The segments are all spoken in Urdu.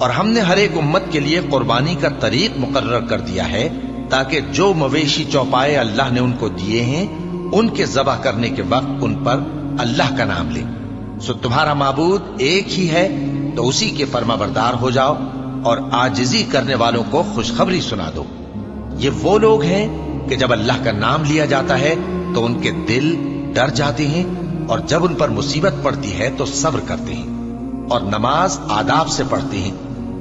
اور ہم نے ہر ایک امت کے لیے قربانی کا طریق مقرر کر دیا ہے تاکہ جو مویشی چوپائے اللہ نے ان کو دیے ہیں ان کے ذبح کرنے کے وقت ان پر اللہ کا نام لیں۔ سو تمہارا معبود ایک ہی ہے تو اسی کے فرما بردار ہو جاؤ اور عاجزی کرنے والوں کو خوشخبری سنا دو۔ یہ وہ لوگ ہیں کہ جب اللہ کا نام لیا جاتا ہے تو ان کے دل ڈر جاتے ہیں اور جب ان پر مصیبت پڑتی ہے تو صبر کرتے ہیں اور نماز آداب سے پڑھتے ہیں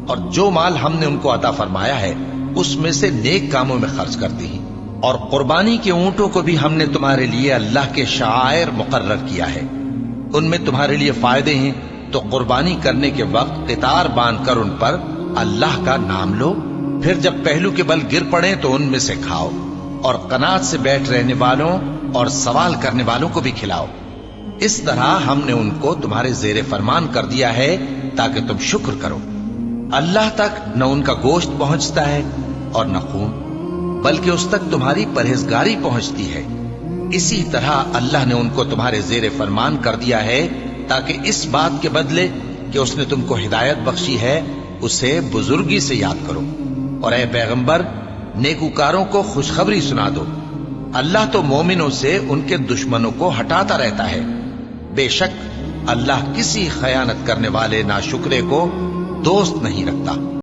اور جو مال ہم نے ان کو عطا فرمایا ہے اس میں سے نیک کاموں میں خرچ کرتے ہیں۔ اور قربانی کے اونٹوں کو بھی ہم نے تمہارے لیے اللہ کے شعائر مقرر کیا ہے، ان میں تمہارے لیے فائدے ہیں، تو قربانی کرنے کے وقت قطار باندھ کر ان پر اللہ کا نام لو، پھر جب پہلو کے بل گر پڑیں تو ان میں سے کھاؤ اور قناعت سے بیٹھ رہنے والوں اور سوال کرنے والوں کو بھی کھلاؤ۔ اس طرح ہم نے ان کو تمہارے زیر فرمان کر دیا ہے تاکہ تم شکر کرو۔ اللہ تک نہ ان کا گوشت پہنچتا ہے اور نہ خون، بلکہ اس تک تمہاری پرہیزگاری پہنچتی ہے۔ اسی طرح اللہ نے ان کو تمہارے زیر فرمان کر دیا ہے تاکہ اس بات کے بدلے کہ اس نے تم کو ہدایت بخشی ہے اسے بزرگی سے یاد کرو۔ اور اے پیغمبر، نیکوکاروں کو خوشخبری سنا دو، اللہ تو مومنوں سے ان کے دشمنوں کو ہٹاتا رہتا ہے۔ بے شک اللہ کسی خیانت کرنے والے ناشکرے کو دوست نہیں رکھتا۔